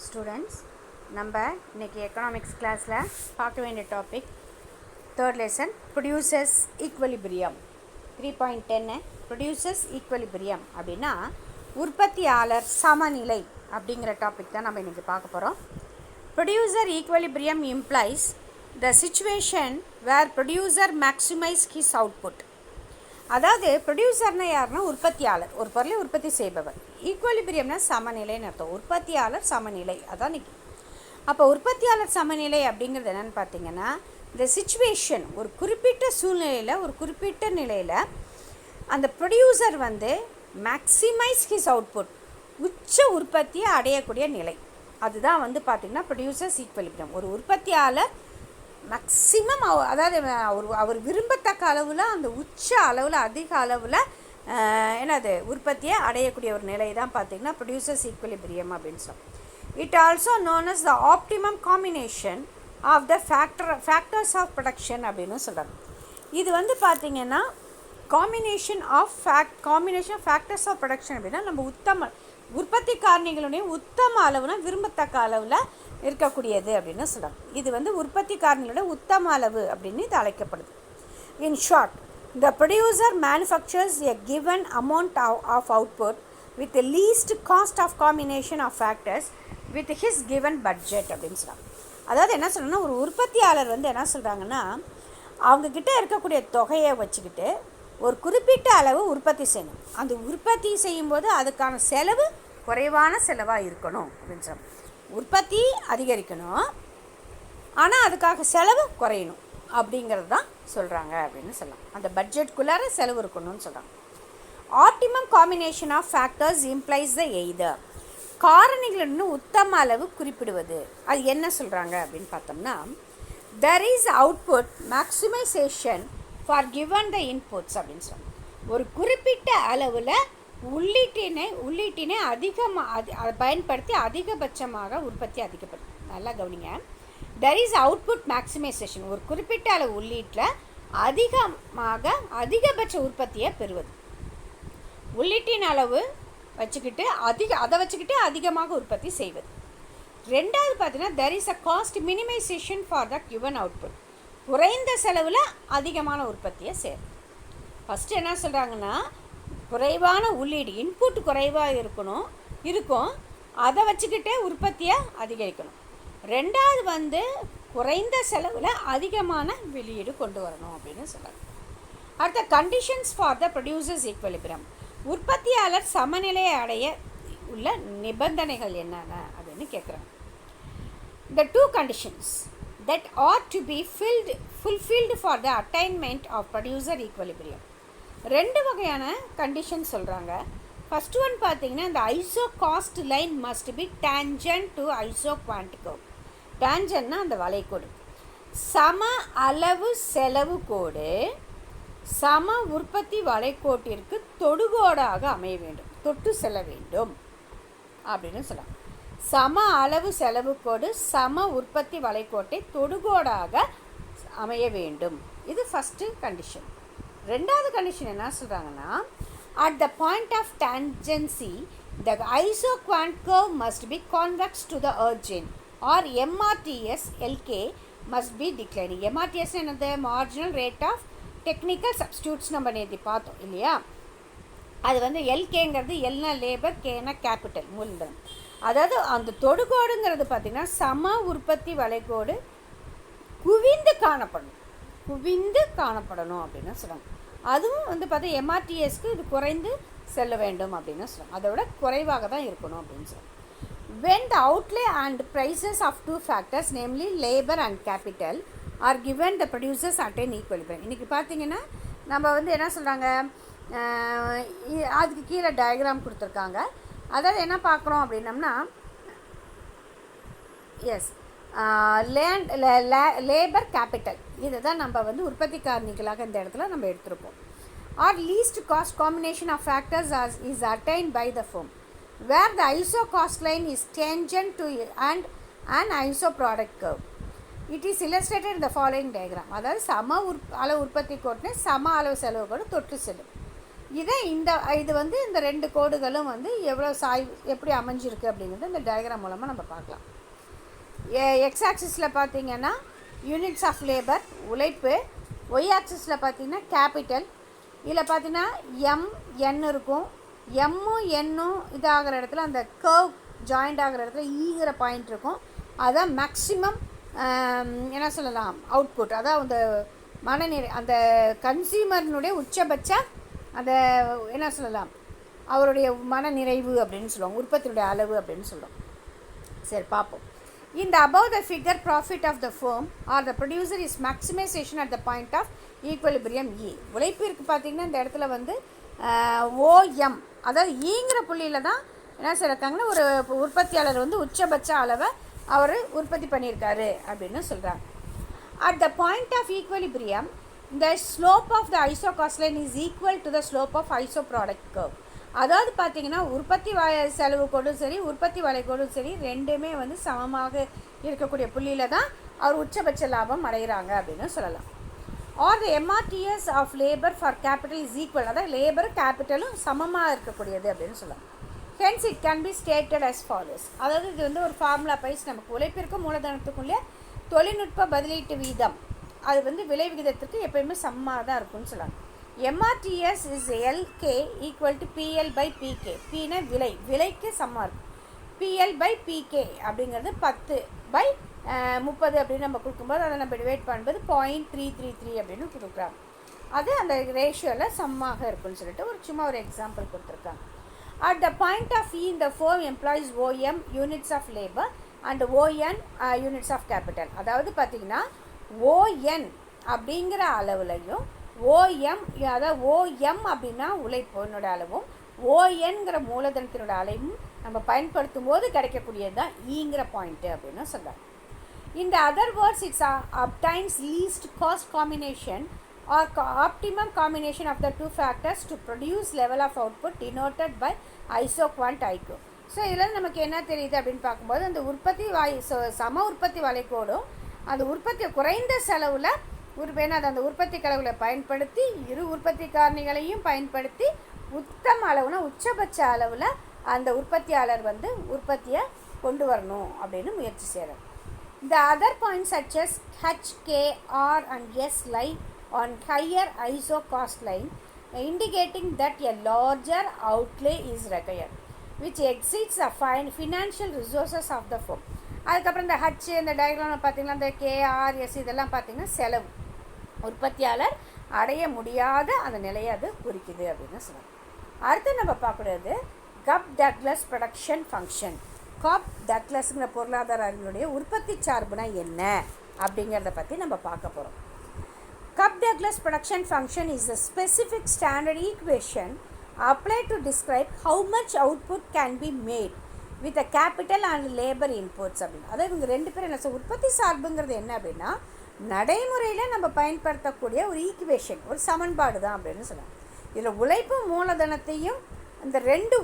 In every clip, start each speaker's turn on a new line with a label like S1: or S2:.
S1: Students, நம்ம இன்றைக்கி economics கிளாஸில் பார்க்க வேண்டிய topic third lesson producers equilibrium 3.10. Producers equilibrium அப்படின்னா உற்பத்தியாளர் சமநிலை அப்படிங்கிற டாபிக் தான் நம்ம இன்றைக்கி பார்க்க போகிறோம். Producer equilibrium implies the situation where producer maximize his output. அதாவது ப்ரொடியூசர்னா யாருன்னா உற்பத்தியாளர், ஒரு பொருளை உற்பத்தி செய்பவர். ஈக்குவலிபிரியம்னா சமநிலைன்னு அர்த்தம். உற்பத்தியாளர் சமநிலை, அதான் நிற்கும். அப்போ உற்பத்தியாளர் சமநிலை அப்படிங்கிறது என்னென்னு பார்த்தீங்கன்னா, இந்த சிச்சுவேஷன் ஒரு குறிப்பிட்ட சூழ்நிலையில், ஒரு குறிப்பிட்ட நிலையில் அந்த ப்ரொடியூசர் மேக்ஸிமைஸ் ஹிஸ் அவுட்புட், உச்ச உற்பத்தியை அடையக்கூடிய நிலை. அதுதான் பார்த்திங்கன்னா ப்ரொடியூசர்ஸ் ஈக்குவலிபிரியம். ஒரு உற்பத்தியாளர் மேக்ஸிமம் அதாவது அவர் விரும்பத்தக்க அளவில், அந்த உச்ச அளவில், அதிக அளவில் உற்பத்தியை அடையக்கூடிய ஒரு நிலை தான் பார்த்திங்கன்னா ப்ரொடியூசர்ஸ் ஈக்குவலிபிரியம் அப்படின்னு சொல்லுவோம். It also known as the optimum combination of the factors of production அப்படின்னு சொல்கிறாங்க. இது பார்த்திங்கன்னா combination of factors of production அப்படின்னா நம்ம உற்பத்தி காரணிகளுடைய உத்தம அளவுனா விரும்பத்தக்க அளவில் இருக்கக்கூடியது அப்படின்னு சொல்கிறாங்க. இது உற்பத்தி காரணிகளோட உத்தம அளவு அப்படின்னு இது அழைக்கப்படுது. In short, the producer manufactures a given amount of output with least cost of combination of factors with his given budget அப்படின்னு சொல்கிறாங்க. அதாவது என்ன சொல்கிறேன்னா, ஒரு உற்பத்தியாளர் என்ன சொல்கிறாங்கன்னா, அவங்கக்கிட்ட இருக்கக்கூடிய தொகையை வச்சுக்கிட்டு ஒரு குறிப்பிட்ட அளவு உற்பத்தி செய்யணும். அந்த உற்பத்தி செய்யும்போது அதுக்கான செலவு குறைவான செலவாக இருக்கணும் அப்படின்னு சொல்கிறாங்க. உற்பத்தி அதிகரிக்கணும், ஆனால் அதுக்காக செலவு குறையணும் அப்படிங்கிறது தான் சொல்கிறாங்க அப்படின்னு சொல்லலாம். அந்த பட்ஜெட்குள்ளார செலவு இருக்கணும்னு சொல்கிறாங்க. Optimum combination of factors implies the either. காரணிகளின் உத்தம அளவு குறிப்பிடுவது. அது என்ன சொல்கிறாங்க அப்படின்னு பார்த்தோம்னா, there is output maximization for given the inputs அப்படின்னு சொல்கிறாங்க. ஒரு குறிப்பிட்ட அளவில் உள்ளீட்டினை அதிகமாக பயன்படுத்தி அதிகபட்சமாக உற்பத்தி அதிகப்படுத்தும். நல்லா கவனிங்க. There is output maximisation. ஒரு குறிப்பிட்ட அளவு உள்ளீட்டில் அதிகபட்ச உற்பத்தியை பெறுவது. உள்ளீட்டின் அளவு வச்சுக்கிட்டு அதை வச்சுக்கிட்டு அதிகமாக உற்பத்தி செய்வது. ரெண்டாவது பார்த்தீங்கன்னா, there is a cost minimization for the given output. குறைந்த செலவில் அதிகமான உற்பத்தியை செய்யுது. ஃபஸ்ட்டு என்ன சொல்கிறாங்கன்னா, குறைவான உள்ளீடு, இன்புட் குறைவாக இருக்கும், அதை வச்சுக்கிட்டே உற்பத்தியை அதிகரிக்கணும். ரெண்டாவது குறைந்த செலவில் அதிகமான வெளியீடு கொண்டு வரணும் அப்படின்னு சொல்கிறாங்க. அடுத்த conditions for the producers equilibrium. உற்பத்தியாளர் சமநிலையை அடைய உள்ள நிபந்தனைகள் என்னென்ன அப்படின்னு கேட்குறாங்க. The two conditions that ought to be fulfilled for the attainment of producer equilibrium. ரெண்டு வகையான கண்டிஷன் சொல்கிறாங்க. ஃபர்ஸ்ட் ஒன் பார்த்தீங்கன்னா, இந்த isocost line must be tangent to isoquant curve. டேஞ்சன்னா அந்த வளைகோடு. சம அளவு செலவு கோடு சம உற்பத்தி வளைகோட்டிற்கு தொடுகோடாக அமைய வேண்டும், தொட்டு செல்ல வேண்டும் அப்படின்னு சொல்லலாம். சம அளவு செலவு கோடு சம உற்பத்தி வளைகோட்டை தொடுகோடாக அமைய வேண்டும். இது ஃபஸ்ட்டு கண்டிஷன். ரெண்டாவது கண்டிஷன் என்ன சொல்கிறாங்கன்னா, at the point of tangency the isoquant curve must be convex to the origin or MRTS LK must be declining. MRTS என்னது? Marginal rate of technical substitutes நம்ம நேற்று பார்த்தோம் இல்லையா? அது எல்கேங்கிறது எல்னா லேபர், கேனா கேபிட்டல், மூலதனம். அதாவது அந்த தொடுகோடுங்கிறது பார்த்திங்கன்னா சம உற்பத்தி வளைகோடு குவிந்து காணப்படணும் அப்படின்னு சொல்கிறாங்க. அதுவும் பார்த்தா எம்ஆர்டிஎஸ்க்கு இது குறைந்து செல்ல வேண்டும் அப்படின்னு சொல்கிறாங்க. அதோட குறைவாக தான் இருக்கணும் அப்படின்னு சொல்கிறாங்க. when the outlay and prices of two factors namely labor and capital are given, the producers attain equilibrium. இன்றைக்கி பார்த்திங்கன்னா நம்ம என்ன சொல்கிறாங்க, அதுக்கு கீழே டயக்ராம் கொடுத்துருக்காங்க. அதாவது என்ன பார்க்குறோம் அப்படின்னம்னா, லேபர் கேபிட்டல் இதை தான் நம்ம உற்பத்தி காரணிகளாக இந்த இடத்துல நம்ம எடுத்திருப்போம். Or least cost combination of factors is attained by the firm where the isocost line is tangent to and isoproduct curve. It is illustrated in the following diagram. அதாவது சம அளவு உற்பத்தி கோட்டினை சம அளவு செலவு கூட தொட்டு செல்லும். இது வந்து இந்த ரெண்டு கோடுகளும் வந்து எவ்வளோ எப்படி அமைஞ்சிருக்கு அப்படிங்கிறது இந்த டயக்ராம் மூலமாக நம்ம பார்க்கலாம். எக்ஸ் ஆக்சிஸில் பார்த்தீங்கன்னா யூனிட்ஸ் ஆஃப் லேபர் உழைப்பு, ஒய் ஆக்சிஸில் பார்த்தீங்கன்னா கேபிட்டல். இதில் பார்த்தீங்கன்னா என் இருக்கும். எம்மும் என்னும் இதாகிற இடத்துல அந்த கர்வ் ஜாயிண்ட் ஆகிற இடத்துல ஈகிற பாயிண்ட் இருக்கும். அதுதான் மேக்ஸிமம் என்ன சொல்லலாம் அவுட்புட், அதான் அந்த அந்த கன்சியூமர்னுடைய உச்சபட்ச அந்த என்ன சொல்லலாம் அவருடைய மனநிறைவு அப்படின்னு சொல்லுவாங்க, உற்பத்தியுடைய அளவு அப்படின்னு சொல்லுவோம். சரி பார்ப்போம். In the above the figure, profit of the firm or the producer is maximization at the point of equilibrium E. உழைப்பிற்கு பார்த்திங்கன்னா இந்த இடத்துல வந்து OM, அதாவது ஈங்கிற புள்ளியில் தான் என்ன சொல்லியிருக்காங்கன்னா ஒரு உற்பத்தியாளர் வந்து உச்சபட்ச அளவை அவர் உற்பத்தி பண்ணியிருக்காரு அப்படின்னு சொல்கிறாங்க. At the point of equilibrium, the slope of the iso cost line is equal to the slope of iso product curve. அதாவது பார்த்திங்கன்னா உற்பத்தி செலவு கோடும் சரி உற்பத்தி வளைகோடும் சரி ரெண்டுமே வந்து சமமாக இருக்கக்கூடிய புள்ளியில் தான் அவர் உச்சபட்ச லாபம் அடைகிறாங்க அப்படின்னு சொல்லலாம். Or the MRTS of labour for capital is equal, அதாவது லேபரும் கேபிட்டலும் சமமாக இருக்கக்கூடியது அப்படின்னு சொல்லலாம். Hence it can be stated as follows. அதாவது இது வந்து ஒரு ஃபார்முலா பைஸ் நமக்கு உழைப்பிற்கும் மூலதனத்துக்குள்ளே தொழில்நுட்ப பதிலீட்டு வீதம் அது வந்து விலை விகிதத்திற்கு எப்பயுமே சமமாக தான் இருக்கும்னு சொல்லலாம். MRTS is LK equal to PL by PK. Pனா விலைக்கு சமமாக இருக்கும். PL by PK அப்படிங்கிறது 10/30 அப்படின்னு நம்ம கொடுக்கும்போது அதை நம்ம டிவைட் பண்ணும்போது 0.333 அப்படின்னு கொடுக்குறாங்க. அது அந்த ரேஷியோவில் சமமாக இருக்குன்னு சொல்லிட்டு சும்மா ஒரு எக்ஸாம்பிள் கொடுத்துருக்காங்க. At the point of E, the firm employs OM units of labor and ON units of capital. அதாவது பார்த்திங்கன்னா ON அப்படிங்கிற அளவுலையும் OM, அதாவது OM அப்படின்னா உழைப்பினோட அளவும் ONங்கிற மூலதனத்தினோட அளவும் நம்ம பயன்படுத்தும் போது கிடைக்கக்கூடியது தான் ஈங்கிற பாயிண்ட்டு அப்படின்னு சொல்கிறாங்க. In the other words, it obtains least cost combination or optimum combination of the two factors to produce level of output denoted by isoquant IQ. So இதில் நமக்கு என்ன தெரியுது அப்படின்னு பார்க்கும்போது அந்த உற்பத்தி சம உற்பத்தி வளைகோடும் அந்த உற்பத்தி குறைந்த செலவில் அந்த உற்பத்தி கலவுகளை பயன்படுத்தி இரு உற்பத்தி காரணிகளையும் பயன்படுத்தி உத்தம அளவுனா உச்சபட்ச அளவில் அந்த உற்பத்தியாளர் வந்து உற்பத்தியை கொண்டு வரணும் அப்படின்னு முயற்சி செய்கிறார். The other points such as H, K, R and S lie on higher ISO cost line, indicating that a larger outlay is required, which exceeds the financial resources of the firm. அதுக்கப்புறம் இந்த H இந்த டயக்ராமில் பார்த்திங்கன்னா இந்த KRS இதெல்லாம் பார்த்திங்கன்னா செலவு உற்பத்தியாளர் அடைய முடியாத அந்த நிலையை அது குறிக்குது அப்படின்னு சொல்லுவாங்க. அடுத்து நம்ம பார்க்கக்கூடியது Cobb Douglas production function. Cobb டக்ளஸ்ங்கிற பொருளாதார அறிஞருடைய உற்பத்தி சார்புனா என்ன அப்படிங்கிறத பற்றி நம்ம பார்க்க போகிறோம். Cup Douglas production function is a specific standard equation applied to describe how much output can be made with a capital and labor inputs அப்படின்னு. அதாவது இவங்க ரெண்டு பேரும் என்ன உற்பத்தி சார்புங்கிறது என்ன அப்படின்னா நடைமுறையில் நம்ம பயன்படுத்தக்கூடிய ஒரு ஈக்குவேஷன், ஒரு சமன்பாடு தான் அப்படின்னு சொல்லலாம். இதில் உழைப்பு மூலதனத்தையும் இந்த ரெண்டு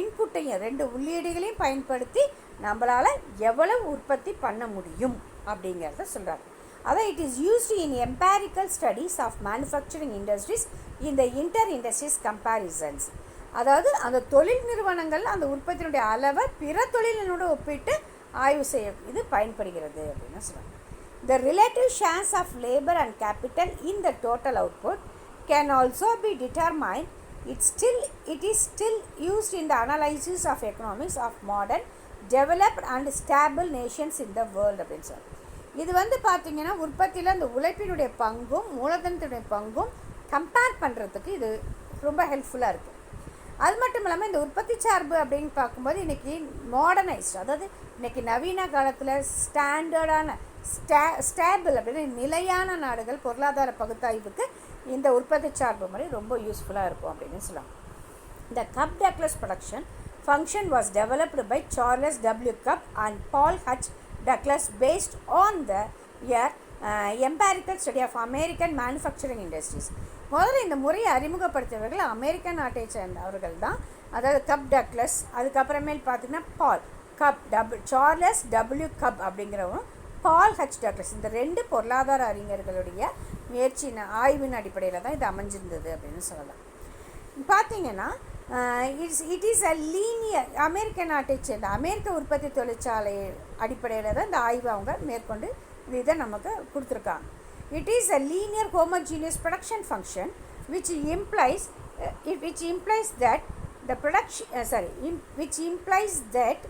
S1: இன்புட்டையும் ரெண்டு உள்ளீடுகளையும் பயன்படுத்தி நம்மளால் எவ்வளவு உற்பத்தி பண்ண முடியும் அப்படிங்கிறத சொல்கிறாங்க. அதான் it is used in empirical studies of manufacturing industries இந்த இன்டர் இண்டஸ்ட்ரீஸ் கம்பேரிசன்ஸ். அதாவது அந்த தொழில் நிறுவனங்கள் அந்த உற்பத்தியினுடைய அளவை பிற தொழிலினோட ஒப்பிட்டு ஆய்வு செய்ய இது பயன்படுகிறது அப்படின்னு சொல்கிறாங்க. The relative shares of labor and capital in the total output can also be determined. It is still used in the analysis of economics of modern, developed and stable nations in the world அப்படின்னு சொல்லி. இது வந்து பார்த்திங்கன்னா உற்பத்தியில் அந்த உழைப்பினுடைய பங்கும் மூலதனத்தினுடைய பங்கும் compare பண்ணுறதுக்கு இது ரொம்ப ஹெல்ப்ஃபுல்லாக இருக்குது. அது மட்டும் இல்லாமல் இந்த உற்பத்தி சார்பு அப்படின்னு பார்க்கும்போது இன்றைக்கி மாடர்னைஸ்ட், அதாவது இன்றைக்கி நவீன காலத்தில் ஸ்டாண்டர்டான ஸ்டேபிள் அப்படின்னு நிலையான நாடுகள் பொருளாதார பகுத்தாய்வுக்கு இந்த உற்பத்தி சார்பு முறை ரொம்ப யூஸ்ஃபுல்லாக இருக்கும் அப்படின்னு சொல்லலாம். இந்த Cobb Douglas production function was developed by Charles W Cobb and Paul H Douglas based on the empirical study of American manufacturing industries. முதல்ல இந்த முறையை அறிமுகப்படுத்தியவர்கள் அமெரிக்கன் நாட்டை சேர்ந்தவர்கள் தான். அதாவது கப் டக்ளஸ், அதுக்கப்புறமேல் பார்த்திங்கன்னா பால் கப் சார்லஸ் டபிள்யூ கப் அப்படிங்கிறவங்க பால் ஹச் டக்ளஸ், இந்த ரெண்டு பொருளாதார அறிஞர்களுடைய முயற்சியின் ஆய்வின் அடிப்படையில் தான் இது அமைஞ்சிருந்தது அப்படின்னு சொல்லலாம். பார்த்தீங்கன்னா இட் இஸ் அ லீனியர் அமெரிக்க நாட்டை சேர்ந்த அமெரிக்க உற்பத்தி தொழிற்சாலை அடிப்படையில் தான் இந்த ஆய்வு அவங்க மேற்கொண்டு இதை நமக்கு கொடுத்துருக்காங்க. It is a linear homogeneous production function which implies that the production which implies that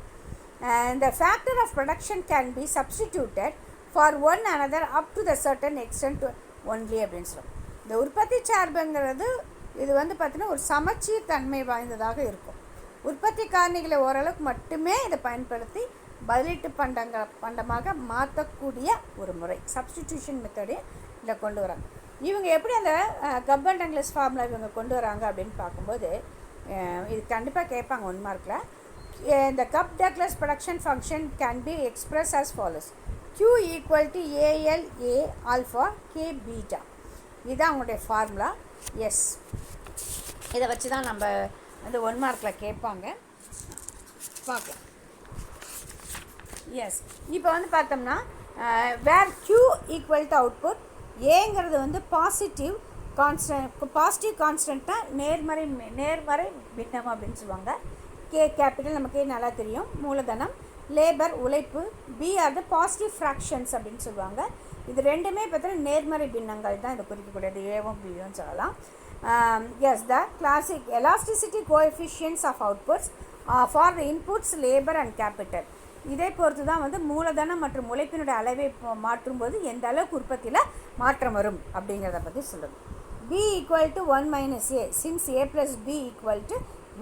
S1: the factor of production can be substituted for one another up to the certain extent only அப்படின்னு சொல்லுவோம். இந்த உற்பத்தி சார்புங்கிறது இது வந்து பார்த்திங்கன்னா ஒரு சமச்சீர் தன்மை வாய்ந்ததாக இருக்கும். உற்பத்தி காரணிகளை ஓரளவுக்கு மட்டுமே இதை பயன்படுத்தி பதிலீட்டு பண்டமாக மாற்றக்கூடிய ஒரு முறை சப்ஸ்டிடியூஷன் மெத்தடே இதில் கொண்டு வராங்க. இவங்க எப்படி அந்த கப் அண்ட் டங்லஸ் ஃபார்முலா இவங்க கொண்டு வராங்க அப்படின்னு பார்க்கும்போது இது கண்டிப்பாக கேட்பாங்க 1 மார்க்கில். இந்த Cobb Douglas production function can be express as follows: Q equal to ALA alpha K beta. இதுதான் அவங்களுடைய ஃபார்முலா. எஸ், இதை வச்சு தான் நம்ம வந்து 1 மார்க்கில் கேட்பாங்க, பார்க்கலாம். எஸ், இப்போ வந்து பார்த்தோம்னா வேர் Q ஈக்குவல் டு அவுட்புட், ஏங்கிறது வந்து பாசிட்டிவ் கான்ஸ்டண்ட்டாக நேர்மறை பின்னம் அப்படின்னு சொல்லுவாங்க. கே கேபிட்டல் நமக்கு நல்லா தெரியும், மூலதனம், லேபர் உழைப்பு, b are the positive fractions அப்படின்னு சொல்லுவாங்க. இது ரெண்டுமே பார்த்தீங்கன்னா நேர்மறை பின்னங்கள் தான் இதை குறிக்கக்கூடியது, ஏவும் பியும் சொல்லலாம். Yes, the classic elasticity coefficients of outputs for the inputs labour and capital. இதை பொறுத்து தான் வந்து மூலதனம் மற்றும் உழைப்பினுடைய அளவை மாற்றும்போது எந்த அளவுக்கு உற்பத்தியில் மாற்றம் வரும் அப்படிங்கிறத பற்றி சொல்லுது. B equal to 1 minus A since A plus B equal to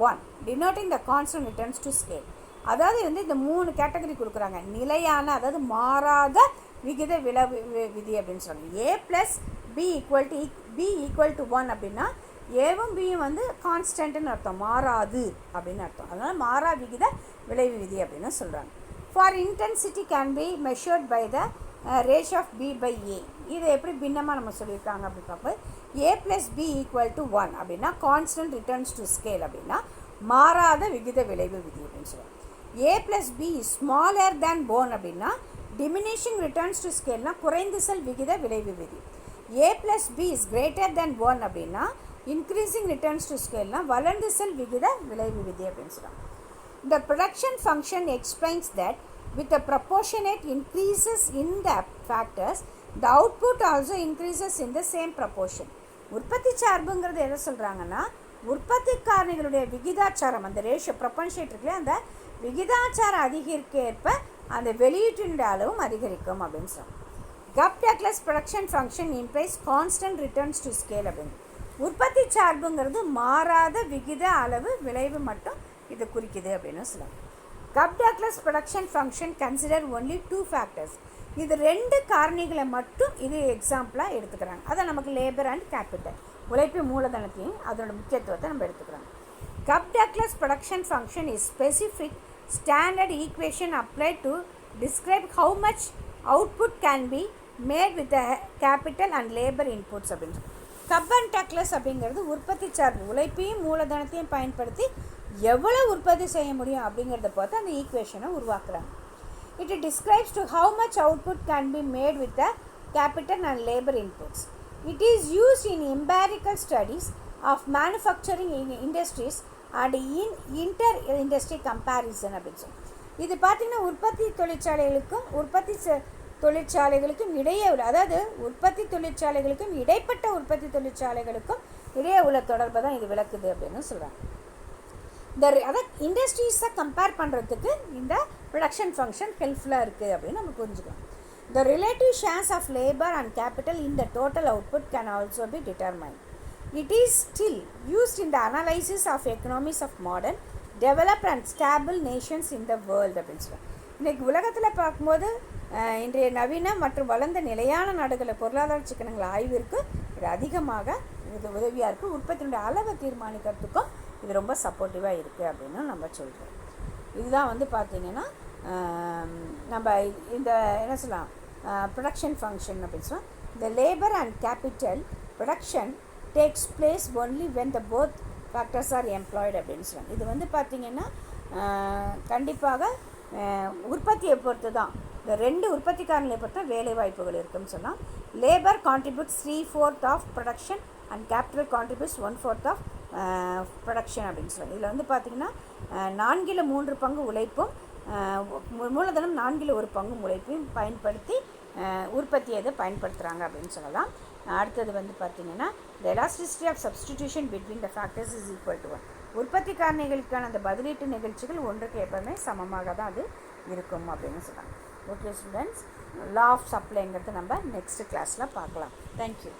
S1: 1 denoting the constant returns to scale. அதாவது வந்து இந்த 3 கேட்டகரி கொடுக்குறாங்க. நிலையான அதாவது மாறாத விகித விதி அப்படின்னு சொல்லுவாங்க. A plus B equal to 1 அப்படின்னா ஏவும் பியும் வந்து கான்ஸ்டன்ட்னு அர்த்தம், மாறாது அப்படின்னு அர்த்தம். அதனால் மாறா விகித விளைவு விதி அப்படின்னு சொல்கிறாங்க. For intensity can be measured by the ratio of B by A. இது எப்படி பின்னமாக நம்ம சொல்லியிருக்காங்க அப்படின்னு பார்ப்போம். A plus B equal to 1 அப்படின்னா constant returns to scale அப்படின்னா மாறாத விகித விளைவு விதி அப்படின்னு சொல்லுவோம். A plus B is smaller than 1 அப்படின்னா diminishing returns to scaleனா குறைந்து செல் விகித விளைவு விதி. A plus B is greater than 1 அப்படின்னா increasing returns to scaleனா வளர்ந்து செல் விகித விளைவு விதி அப்படின்னு சொல்லுவாங்க. The production function explains that with the proportionate increases in the factors, the output also increases in the same proportion. உற்பத்தி சார்புங்கிறது எதை சொல்கிறாங்கன்னா உற்பத்தி காரணிகளுடைய விகிதாச்சாரம், அந்த ரேஷியோ ப்ரொபன்ஷியேட் இருக்குல்ல, அந்த விகிதாச்சாரம் அதிகரிக்க அந்த வெளியீட்டினுடைய அளவும் அதிகரிக்கும் அப்படின்னு சொல்லுவாங்க. Cobb Douglas production function implies constant returns to scale அப்படின்னு. உற்பத்தி சார்புங்கிறது மாறாத விகித அளவு விளைவு மட்டும் இது குறிக்குது அப்படின்னு சொல்லுவாங்க. Cobb Douglas production function consider only 2 factors. இது 2 காரணிகளை மட்டும் இது எக்ஸாம்பிளாக எடுத்துக்கிறாங்க. அதை நமக்கு லேபர் அண்ட் கேபிட்டல், உழைப்பு மூலதனத்தையும் அதோட முக்கியத்துவத்தை நம்ம எடுத்துக்கிறாங்க. Cobb Douglas production function is specific standard equation applied to describe how much output can be made with capital and labour inputs அப்படின்னு. கப் அண்ட் டக்லஸ் அப்படிங்கிறது உற்பத்தி சார்பு, உழைப்பையும் மூலதனத்தையும் பயன்படுத்தி எவ்வளோ உற்பத்தி செய்ய முடியும் அப்படிங்கிறத பார்த்து அந்த ஈக்குவேஷனை உருவாக்குறாங்க. It describes to how much output can be made with the capital and labour inputs. It is used in empirical studies of manufacturing industries and inter industry comparison அப்படின்னு சொல்லி. இது பார்த்திங்கன்னா உற்பத்தி தொழிற்சாலைகளுக்கும் இடையே உள்ள, அதாவது உற்பத்தி தொழிற்சாலைகளுக்கும் இடைப்பட்ட உற்பத்தி தொழிற்சாலைகளுக்கும் இடையே உள்ள தொடர்பை தான் இது விளக்குது அப்படின்னு சொல்கிறாங்க. அதாவது இண்டஸ்ட்ரீஸை கம்பேர் பண்ணுறதுக்கு இந்த ப்ரொடக்ஷன் ஃபங்க்ஷன் ஹெல்ப்ஃபுல்லாக இருக்குது அப்படின்னு நம்ம புரிஞ்சுக்கலாம். The relative shares of labour and capital in the total output can also be determine. It is still used in the analysis of economies of modern developed and stable nations in the world அப்படின்னு சொல்லுவாங்க. இன்றைக்கி உலகத்தில் பார்க்கும்போது இன்றைய நவீன மற்றும் வளர்ந்த நிலையான நாடுகளில் பொருளாதார சிக்கனங்கள் ஆய்விற்கு இது அதிகமாக இது உதவியாக இருக்குது. உற்பத்தியினுடைய அளவை தீர்மானிக்கிறதுக்கும் இது ரொம்ப சப்போர்ட்டிவாக இருக்குது அப்படின்னு நம்ம சொல்கிறோம். இதுதான் வந்து பார்த்திங்கன்னா நம்ம இந்த என்ன சொல்லலாம் ப்ரொடக்ஷன் ஃபங்க்ஷன் அப்படின்னு சொல்லலாம். இந்த labour and capital production takes place only when the both factors R employed அப்படின்னு சொல்லுவாங்க. இது வந்து பார்த்திங்கன்னா கண்டிப்பாக உற்பத்தியை பொறுத்து தான், இந்த 2 உற்பத்திக்காரங்களை பொறுத்த வேலை வாய்ப்புகள் இருக்குதுன்னு சொன்னால் labour contributes 3/4 of production and capital contributes 1/4 of production அப்படின்னு சொல்லுவாங்க. இதில் வந்து பார்த்திங்கன்னா 3/4 உழைப்பும் மூலதனம் 1/4 உழைப்பையும் பயன்படுத்தி உற்பத்தியை இதை பயன்படுத்துகிறாங்க அப்படின்னு சொல்லலாம். அடுத்தது வந்து பார்த்திங்கன்னா the elasticity of substitution between the factors is equal to 1. உற்பத்தி காரணிகளுக்கான அந்த பதிலீட்டு நிகழ்ச்சிகள் ஒன்றுக்கு எப்பவுமே சமமாக தான் அது இருக்கும் அப்படின்னு சொல்கிறாங்க. ஓகே ஸ்டூடெண்ட்ஸ், லா ஆஃப் சப்ளைங்கிறது நம்ம நெக்ஸ்ட் கிளாஸில் பார்க்கலாம். தேங்க்யூ.